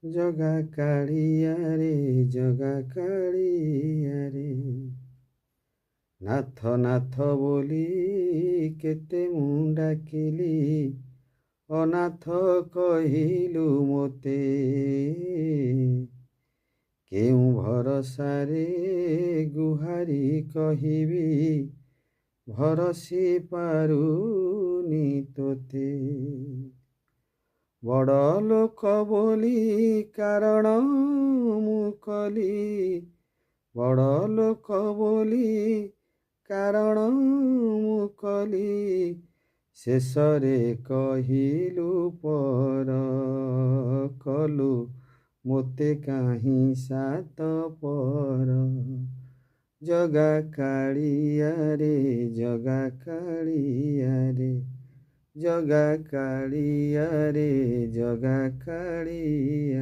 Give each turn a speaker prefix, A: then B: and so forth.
A: ଜଗା କାଳିଆରେ ଜଗା କାଳିଆରେ ନାଥ ନାଥ ବୋଲି କେତେ ମୁଁ ଡାକିଲି ଅନାଥ କହିଲୁ ମୋତେ କେଉଁ ଭରସାରେ ଗୁହାରି କହିବି ଭରସି ପାରୁନି ତୋତେ ବଡ଼ ଲୋକ ବୋଲି କାରଣ ମୁଁ କଲି ବଡ଼ ଲୋକ ବୋଲି କାରଣ ମୁଁ କଲି ଶେଷରେ କହିଲୁ ପର କଲୁ ମୋତେ କାହିଁ ସାତ ପର ଜଗା କାଳିଆରେ ଜଗା କାଳିଆରେ ଜଗା କାଳିଆରେ ଜଗା କାଳିଆ